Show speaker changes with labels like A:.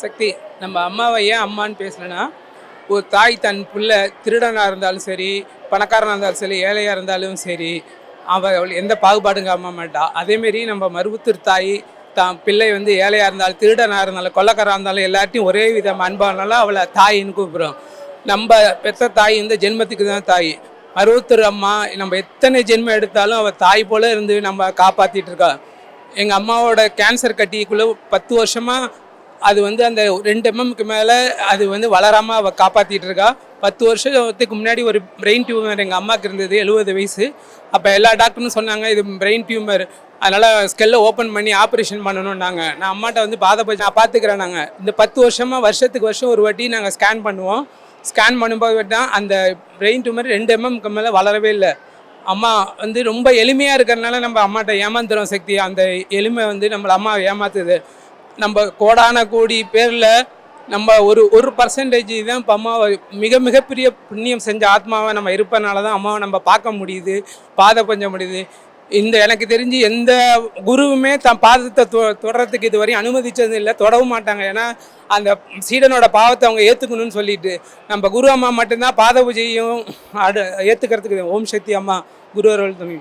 A: சக்தி நம்ம அம்மாவை ஏன் அம்மான்னு பேசலன்னா, ஒரு தாய் தன் பிள்ளை திருடனாக இருந்தாலும் சரி, பணக்காரனாக இருந்தாலும் சரி, ஏழையாக இருந்தாலும் சரி, அவள் எந்த பாகுபாடும் காம மாட்டா. அதேமாரி நம்ம மருவத்தூர் தாய் தான் பிள்ளை வந்து ஏழையாக இருந்தாலும், திருடனாக இருந்தாலும், கொள்ளக்காரனாக இருந்தாலும் எல்லார்ட்டையும் ஒரே விதம் அன்பானாலும் அவளை தாயின்னு கூப்பிடுறோம். நம்ம பெற்ற தாய் இந்த ஜென்மத்துக்கு தான் தாய். மருவத்தூர் அம்மா நம்ம எத்தனை ஜென்மம் எடுத்தாலும் அவள் தாய் போல இருந்து நம்ம காப்பாற்றிட்டு இருக்கா. எங்கள் அம்மாவோட கேன்சர் கட்டிக்குள்ளே 10 வருஷமாக அது வந்து அந்த 2 எம்எம்க்கு மேலே அது வந்து வளராமல் அவள் காப்பாற்றிட்டு இருக்கா. 10 வருஷத்துக்கு முன்னாடி ஒரு பிரெயின் டியூமர் எங்கள் அம்மாவுக்கு இருந்தது, 70 வயசு. அப்போ எல்லா டாக்டரும் சொன்னாங்க இது பிரெயின் டியூமர், அதனால் ஸ்கெல்லை ஓப்பன் பண்ணி ஆப்ரேஷன் பண்ணணும்னாங்க. நான் அம்மாட்ட வந்து பாதப்போச்சு நான் பார்த்துக்கிறேன். நாங்கள் இந்த 10 வருஷமாக வருஷத்துக்கு வருஷம் ஒரு வாட்டி நாங்கள் ஸ்கேன் பண்ணுவோம். ஸ்கேன் பண்ணும்போது தான் அந்த பிரெயின் டியூமர் 2 எம்எம்க்கு மேலே வளரவே இல்லை. அம்மா வந்து ரொம்ப எளிமையாக இருக்கிறதுனால நம்ம அம்மாட்ட ஏமாந்துடும் சக்தி. அந்த எளிமை வந்து நம்மளை அம்மா ஏமாத்துது. நம்ம கோடான கோடி பேரில் நம்ம ஒரு பர்சன்டேஜ் தான் இப்போ அம்மாவை மிகப்பெரிய புண்ணியம் செஞ்ச ஆத்மாவை நம்ம இருப்பதனால தான் அம்மாவை நம்ம பார்க்க முடியுது, பாதை கொஞ்ச முடியுது. எனக்கு தெரிஞ்சு எந்த குருவுமே தன் பாதத்தை தொடறதுக்கு இது வரையும் அனுமதிச்சது இல்லை, தொடவும் மாட்டாங்க. ஏன்னா அந்த சீடனோட பாவத்தை அவங்க ஏற்றுக்கணும்னு சொல்லிட்டு நம்ம குரு அம்மா மட்டும்தான் பாத பூஜையும் ஏற்றுக்கிறதுக்கு. ஓம் சக்தி அம்மா குரு அருள் துணை.